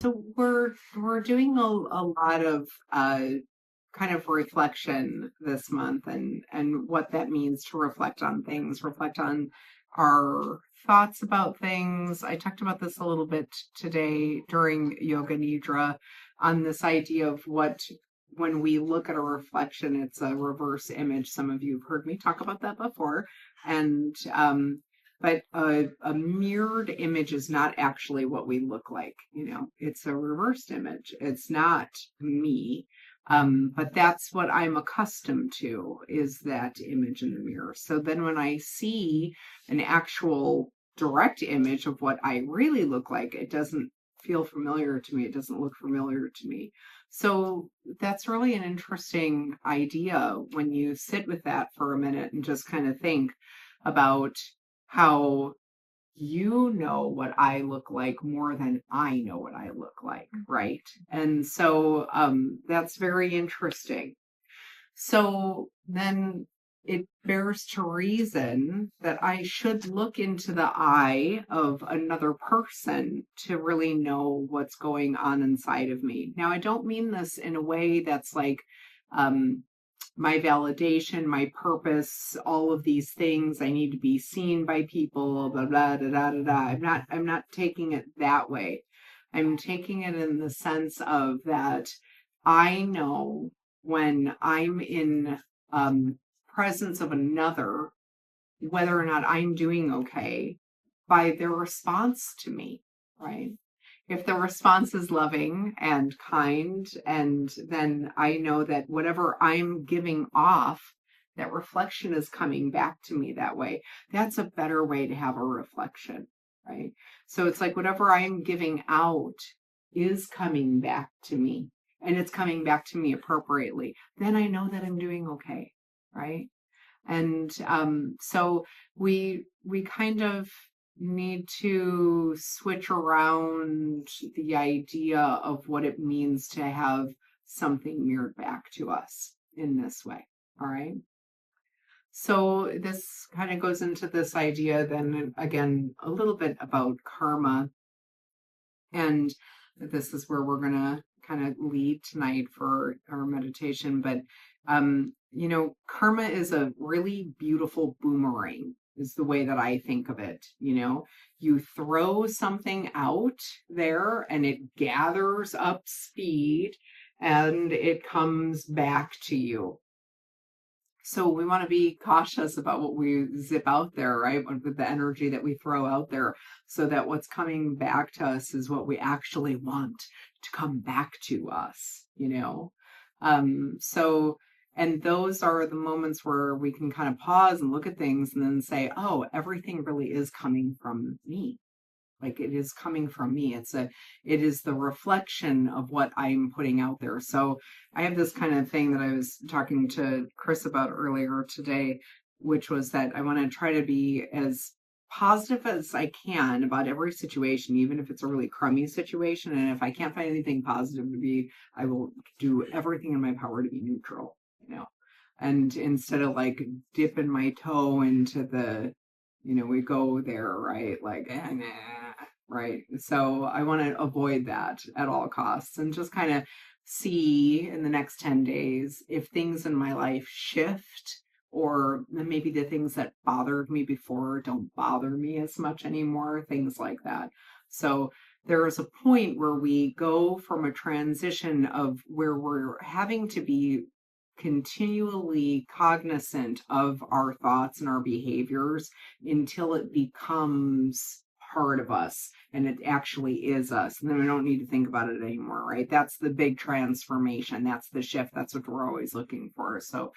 So we're doing a lot of kind of reflection this month, and what that means to reflect on things, reflect on our thoughts about things. I talked about this a little bit today during Yoga Nidra on this idea of what when we look at a reflection, it's a reverse image. Some of you have heard me talk about that before, and but a mirrored image is not actually what we look like. It's a reversed image. It's not me. But that's what I'm accustomed to, is that image in the mirror. So then when I see an actual direct image of what I really look like, it doesn't feel familiar to me. It doesn't look familiar to me. So that's really an interesting idea when you sit with that for a minute and just kind of think about how you know what I look like more than I know what I look like, right? And so that's very interesting. So then it bears to reason that I should look into the eye of another person to really know what's going on inside of me. Now, I don't mean this in a way that's like, my validation, my purpose, all of these things. I need to be seen by people, blah, blah, da, da, da, da. I'm not taking it that way. I'm taking it in the sense of that I know when I'm in presence of another, whether or not I'm doing okay by their response to me, right? If the response is loving and kind, and then I know that whatever I'm giving off, that reflection is coming back to me that way. That's a better way to have a reflection, right? So it's like whatever I'm giving out is coming back to me, and it's coming back to me appropriately. Then I know that I'm doing okay, right? And so we kind of need to switch around the idea of what it means to have something mirrored back to us in this way. All right. So this kind of goes into this idea then again a little bit about karma. And this is where we're going to kind of lead tonight for our meditation. But, karma is a really beautiful boomerang, is the way that I think of it. You throw something out there and it gathers up speed and it comes back to you. So we want to be cautious about what we zip out there, right? With the energy that we throw out there, so that what's coming back to us is what we actually want to come back to us, and those are the moments where we can kind of pause and look at things and then say, oh, everything really is coming from me. Like, it is coming from me. It is the reflection of what I'm putting out there. So I have this kind of thing that I was talking to Chris about earlier today, which was that I want to try to be as positive as I can about every situation, even if it's a really crummy situation. And if I can't find anything positive to be, I will do everything in my power to be neutral, and instead of like dipping my toe into the, we go there, right? Like, right. So I want to avoid that at all costs and just kind of see in the next 10 days if things in my life shift, or maybe the things that bothered me before don't bother me as much anymore, things like that. So there is a point where we go from a transition of where we're having to be continually cognizant of our thoughts and our behaviors until it becomes part of us and it actually is us. And then we don't need to think about it anymore, right? That's the big transformation. That's the shift. That's what we're always looking for. So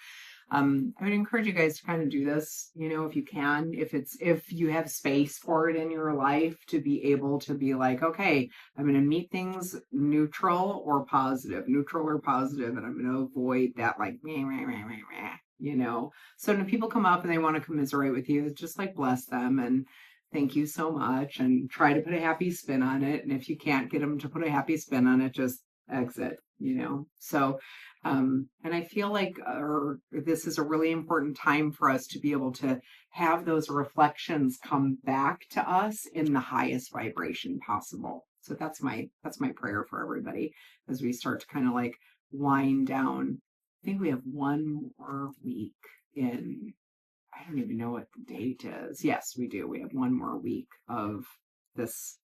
I would encourage you guys to kind of do this, if you can, if you have space for it in your life, to be able to be like, okay, I'm going to meet things neutral or positive, and I'm going to avoid that like, meh, meh, meh, meh, meh, So when people come up and they want to commiserate with you, just like bless them and thank you so much, and try to put a happy spin on it. And if you can't get them to put a happy spin on it, just exit, So, and I feel like this is a really important time for us to be able to have those reflections come back to us in the highest vibration possible. So that's my prayer for everybody as we start to kind of like wind down. I think we have one more week in, I don't even know what the date is. Yes, we do. We have one more week of this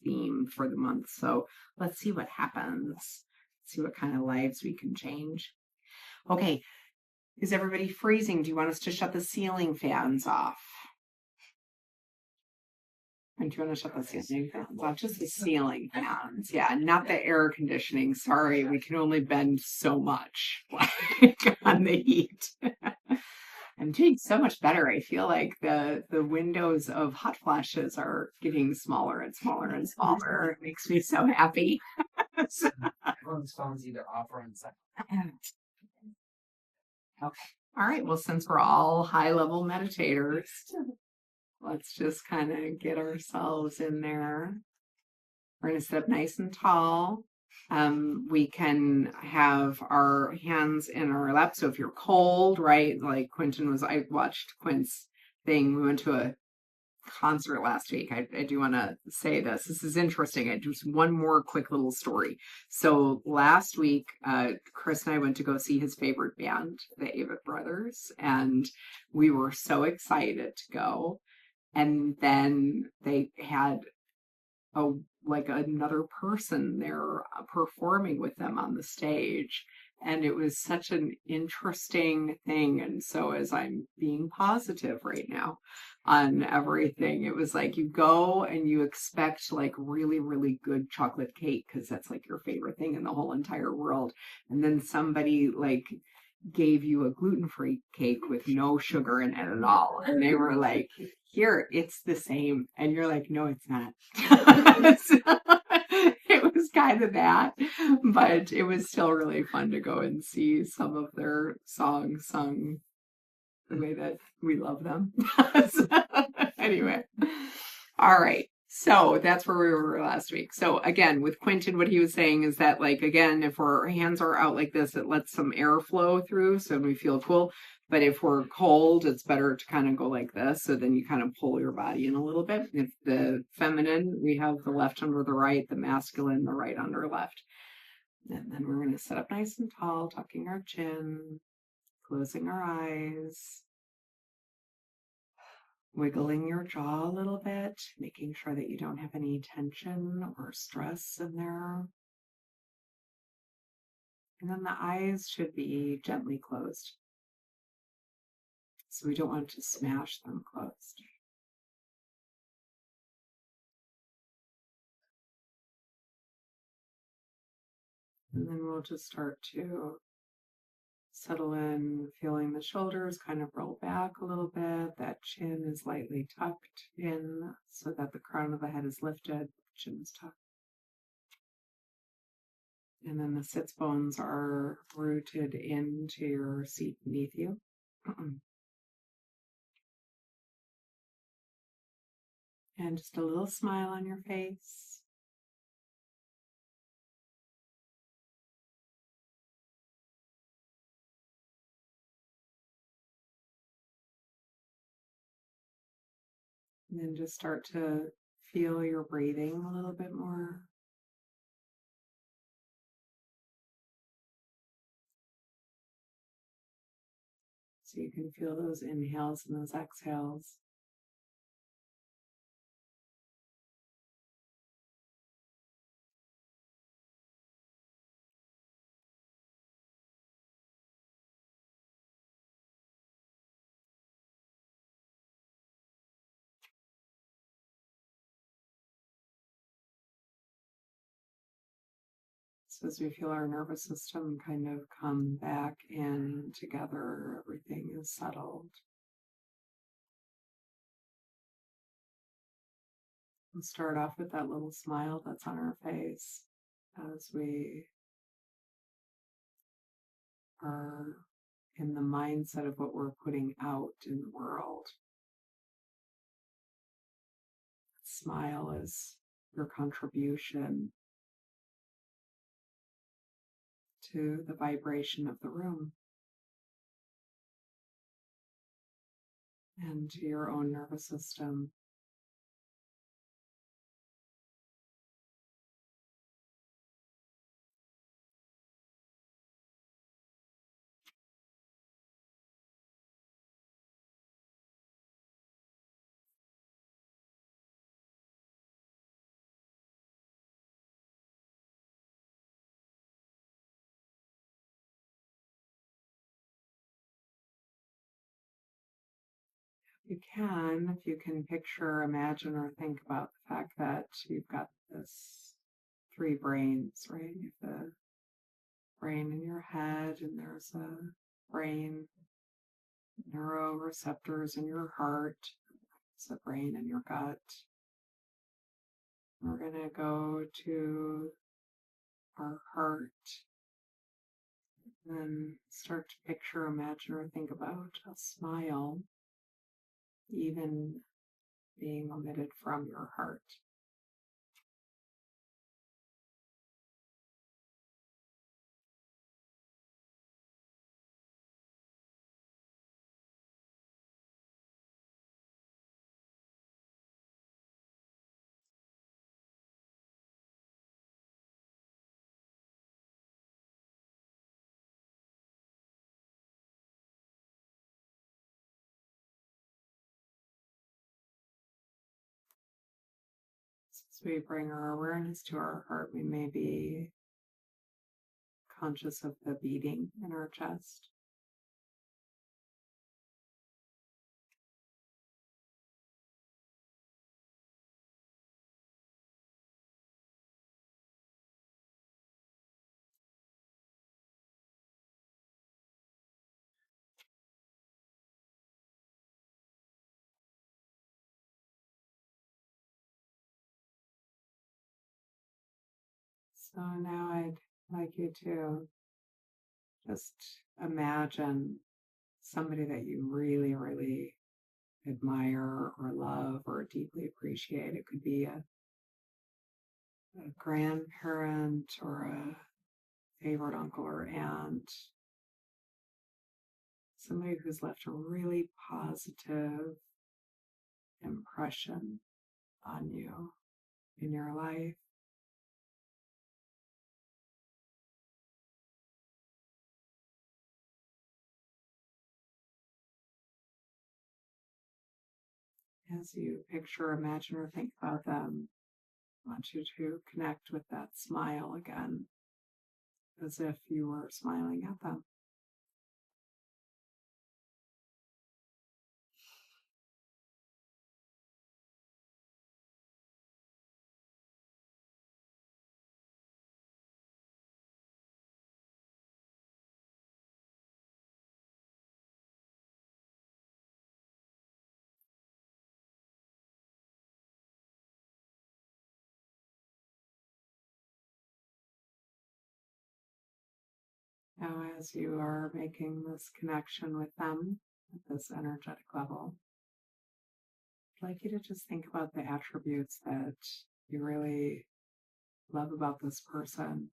theme for the month. So let's see what happens. See what kind of lives we can change. Okay. Is everybody freezing? Do you want us to shut the ceiling fans off? And do you want to shut the ceiling fans off? Just the ceiling fans. Yeah, not the air conditioning. Sorry, we can only bend so much on the heat. I'm doing so much better. I feel like the windows of hot flashes are getting smaller and smaller and smaller. It makes me so happy. Everyone's phone's either off or on silent. Okay. All right. Well, since we're all high level meditators, let's just kind of get ourselves in there. We're going to sit up nice and tall. We can have our hands in our lap. So if you're cold, right? Like I watched Quint's thing. We went to a concert last week. I do want to say this. This is interesting. I just one more quick little story. So last week, Chris and I went to go see his favorite band, the Avett Brothers, and we were so excited to go. And then they had another person there performing with them on the stage, and it was such an interesting thing. And so as I'm being positive right now on everything, it was like you go and you expect like really, really good chocolate cake because that's like your favorite thing in the whole entire world, and then somebody like gave you a gluten-free cake with no sugar in it at all, and they were like, here, it's the same, and you're like, no, it's not. So, it was kind of that, but it was still really fun to go and see some of their songs sung the way that we love them. So, anyway, all right. So that's where we were last week. So again, with Quentin, what he was saying is that, like, again, if our hands are out like this, it lets some air flow through, so we feel cool. But if we're cold, it's better to kind of go like this. So then you kind of pull your body in a little bit. If the feminine, we have the left under the right, the masculine, the right under left. And then we're going to sit up nice and tall, tucking our chin, closing our eyes. Wiggling your jaw a little bit, making sure that you don't have any tension or stress in there. And then the eyes should be gently closed. So we don't want to smash them closed. And then we'll just start to settle in, feeling the shoulders kind of roll back a little bit. That chin is lightly tucked in so that the crown of the head is lifted, chin is tucked. And then the sits bones are rooted into your seat beneath you. And just a little smile on your face. And then just start to feel your breathing a little bit more. So you can feel those inhales and those exhales. So as we feel our nervous system kind of come back in together, everything is settled. We'll start off with that little smile that's on our face as we are in the mindset of what we're putting out in the world. Smile is your contribution to the vibration of the room and to your own nervous system. If you can picture, imagine, or think about the fact that you've got this three brains, right? You have the brain in your head, and there's a brain neuroreceptors in your heart. It's a brain in your gut. We're going to go to our heart and start to picture, imagine, or think about a smile, even being emitted from your heart. As we bring our awareness to our heart, we may be conscious of the beating in our chest. So now I'd like you to just imagine somebody that you really, really admire or love or deeply appreciate. It could be a grandparent or a favorite uncle or aunt, somebody who's left a really positive impression on you in your life. As you picture, imagine, or think about them, I want you to connect with that smile again, as if you were smiling at them. Now, as you are making this connection with them at this energetic level, I'd like you to just think about the attributes that you really love about this person.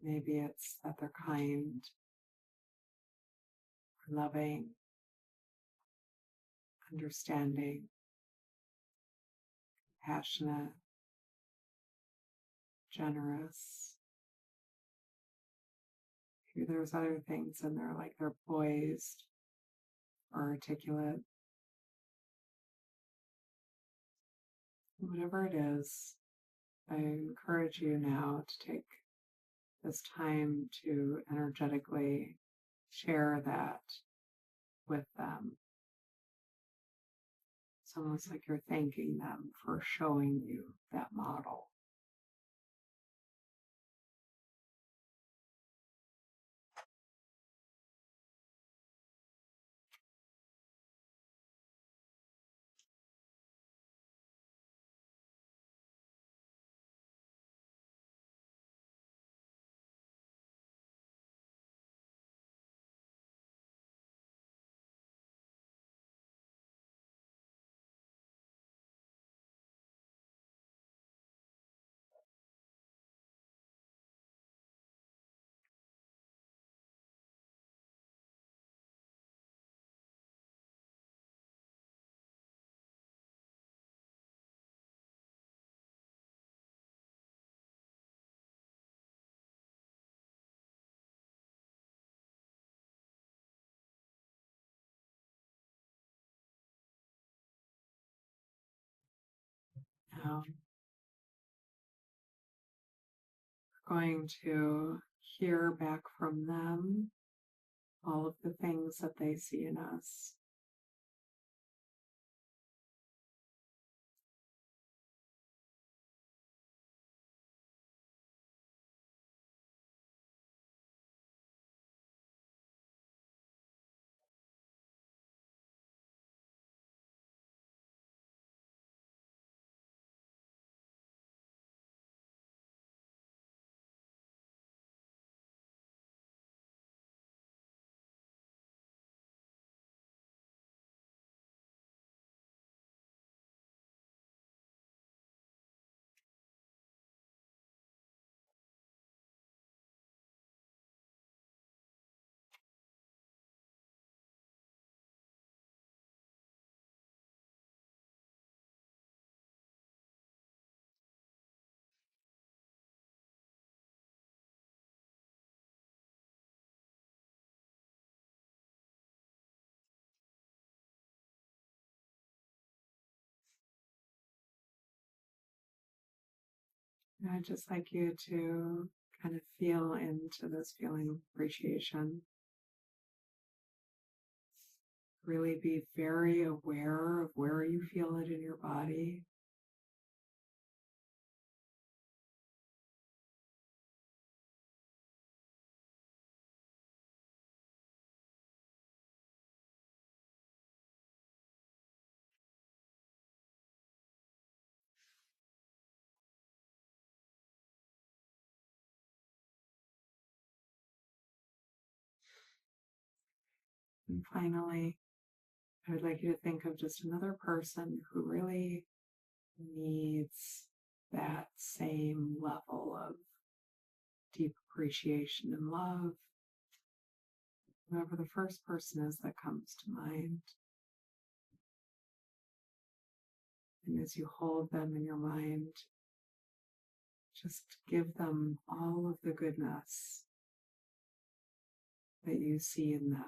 Maybe it's that they're kind, loving, understanding, passionate, generous. Maybe there's other things in there like they're poised or articulate. Whatever it is, I encourage you now to take this time to energetically share that with them. It's almost like you're thanking them for showing you that model. Now, we're going to hear back from them all of the things that they see in us. And I'd just like you to kind of feel into this feeling of appreciation. Really be very aware of where you feel it in your body. And finally, I would like you to think of just another person who really needs that same level of deep appreciation and love. Whoever the first person is that comes to mind. And as you hold them in your mind, just give them all of the goodness that you see in them.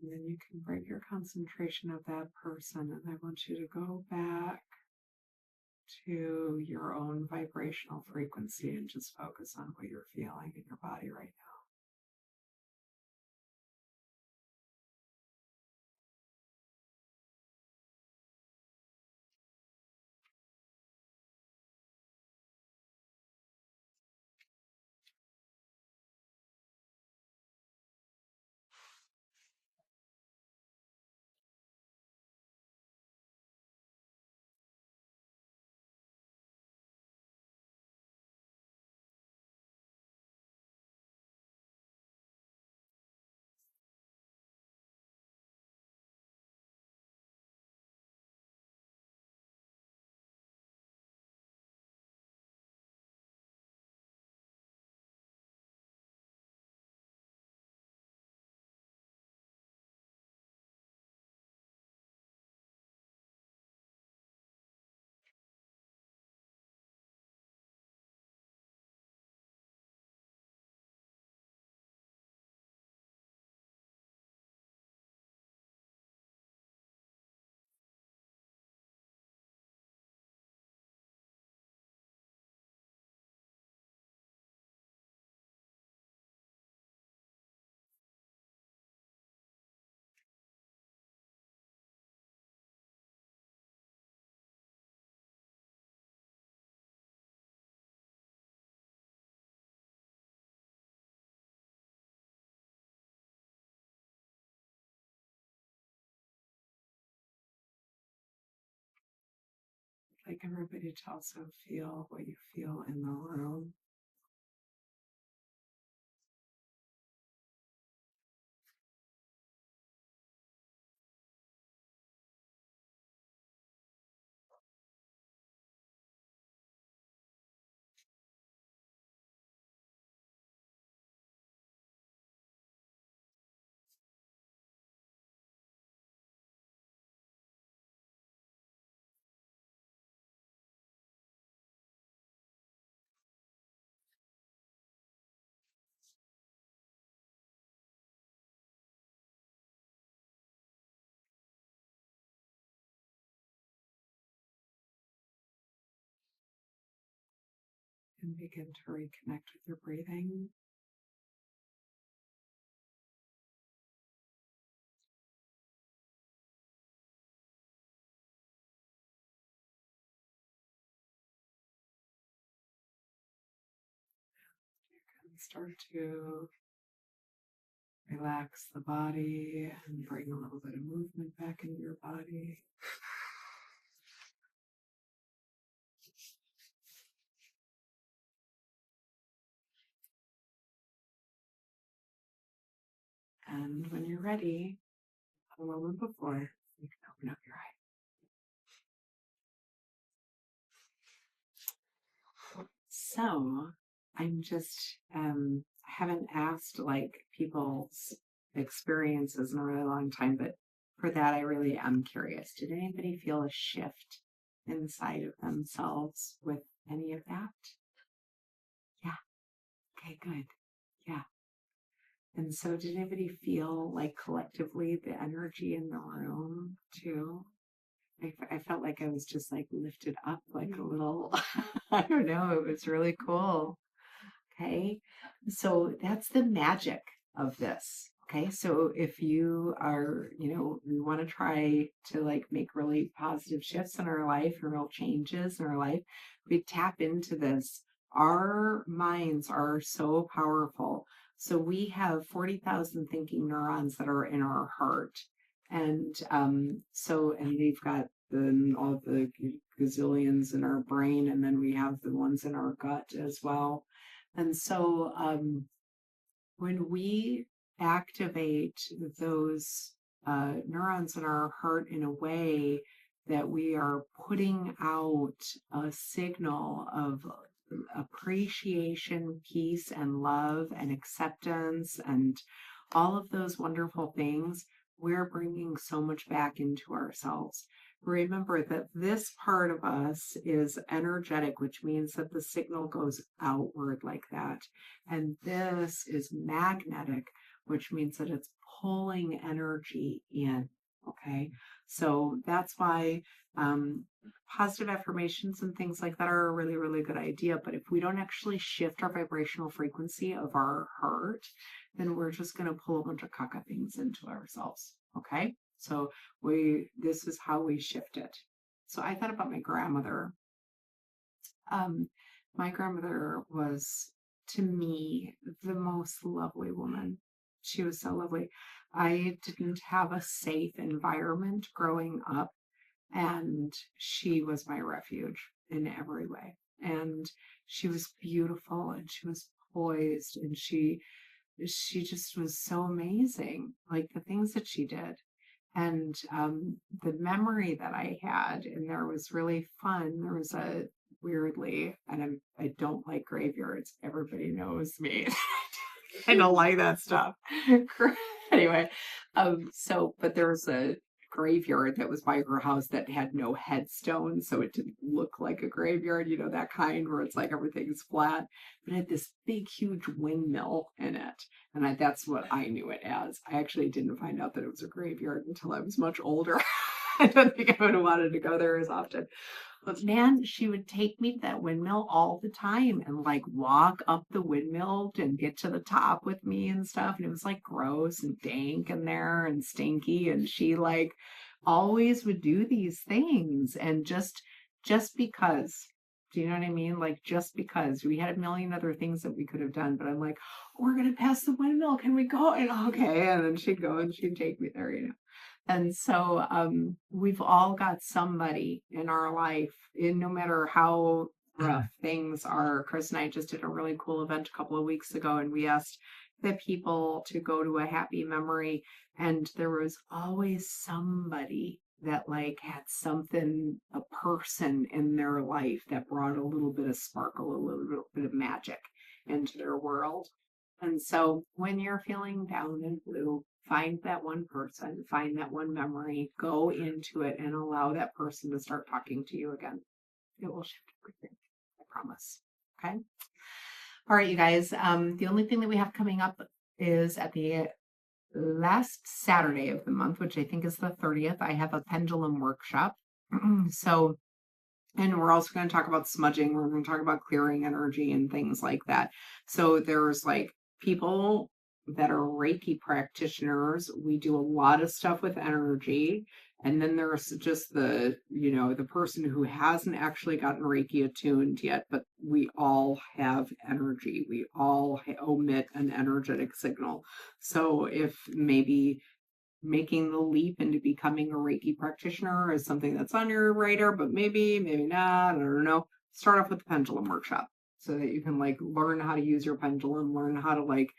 And then you can bring your concentration of that person, and I want you to go back to your own vibrational frequency and just focus on what you're feeling in your body right now. I'd like everybody to also feel what you feel in the room. and begin to reconnect with your breathing. You can start to relax the body and bring a little bit of movement back into your body. And when you're ready, a moment before, you can open up your eyes. So I'm just I haven't asked like people's experiences in a really long time, but for that I really am curious. Did anybody feel a shift inside of themselves with any of that? Yeah. Okay, good. Yeah. And so did anybody feel like collectively the energy in the room too? I felt like I was just like lifted up like a little, I don't know, it was really cool. Okay. So that's the magic of this. Okay. So if you are, we want to try to like make really positive shifts in our life and real changes in our life, we tap into this. Our minds are so powerful. So we have 40,000 thinking neurons that are in our heart. And and we've got all the gazillions in our brain, and then we have the ones in our gut as well. And so when we activate those neurons in our heart in a way that we are putting out a signal of appreciation, peace, and love, and acceptance, and all of those wonderful things, we're bringing so much back into ourselves. Remember that this part of us is energetic, which means that the signal goes outward like that. And this is magnetic, which means that it's pulling energy in. Okay. So that's why positive affirmations and things like that are a really, really good idea. But if we don't actually shift our vibrational frequency of our heart, then we're just going to pull a bunch of caca things into ourselves. Okay. So this is how we shift it. So I thought about my grandmother. My grandmother was, to me, the most lovely woman. She was so lovely. I didn't have a safe environment growing up, and she was my refuge in every way. And she was beautiful, and she was poised, and she just was so amazing. Like the things that she did. And the memory that I had in there was really fun. There was a weirdly, and I don't like graveyards. Everybody knows me. I don't like that stuff. Anyway, but there was a graveyard that was by her house that had no headstone, so it didn't look like a graveyard, that kind where it's like everything's flat, but it had this big, huge windmill in it. And that's what I knew it as. I actually didn't find out that it was a graveyard until I was much older. I don't think I would have wanted to go there as often. But man, she would take me to that windmill all the time and like walk up the windmill and get to the top with me and stuff. And it was like gross and dank in there and stinky. And she like always would do these things. And just because, do you know what I mean? Like just because we had a million other things that we could have done, but I'm like, we're gonna pass the windmill. Can we go? And okay. And then she'd go and she'd take me there. And so we've all got somebody in our life, no matter how rough things are. Chris and I just did a really cool event a couple of weeks ago, and we asked the people to go to a happy memory. And there was always somebody that like had something, a person in their life that brought a little bit of sparkle, a little bit of magic into their world. And so when you're feeling down and blue, find that one person, find that one memory, go into it and allow that person to start talking to you again. It will shift everything. I promise. Okay. All right, you guys. The only thing that we have coming up is at the last Saturday of the month, which I think is the 30th, I have a pendulum workshop. So And we're also going to talk about smudging. We're going to talk about clearing energy and things like that. So there's like people that are Reiki practitioners. We do a lot of stuff with energy. And then there's just the person who hasn't actually gotten Reiki attuned yet, but we all have energy. We all emit an energetic signal. So if maybe making the leap into becoming a Reiki practitioner is something that's on your radar, but maybe not. I don't know. Start off with the pendulum workshop so that you can like learn how to use your pendulum, learn how to like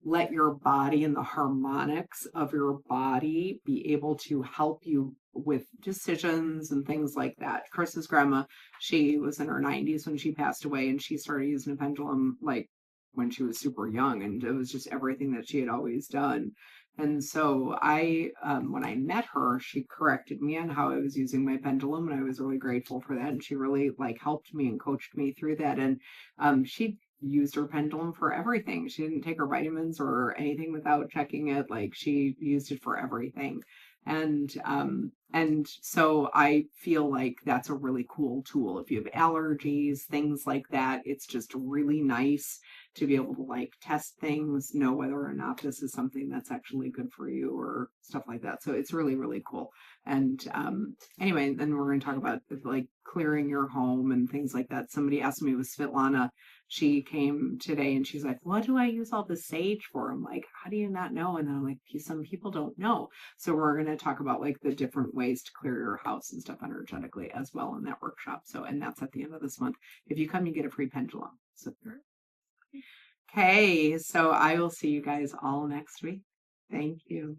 let your body and the harmonics of your body be able to help you with decisions and things like that. Chris's grandma, she was in her 90s when she passed away, and she started using a pendulum like when she was super young, and it was just everything that she had always done. And so when I met her, she corrected me on how I was using my pendulum, and I was really grateful for that. And she really like helped me and coached me through that. And she used her pendulum for everything. She didn't take her vitamins or anything without checking it. Like she used it for everything. And so I feel like that's a really cool tool. If you have allergies, things like that, it's just really nice to be able to like test things, know whether or not this is something that's actually good for you or stuff like that. So it's really, really cool. And anyway, then we're going to talk about like clearing your home and things like that. Somebody asked me with Svetlana, she came today and she's like, what do I use all the sage for? I'm like, how do you not know? And then I'm like, some people don't know. So we're going to talk about like the different ways to clear your house and stuff energetically as well in that workshop. So, and that's at the end of this month. If you come, you get a free pendulum. So, okay. So I will see you guys all next week. Thank you.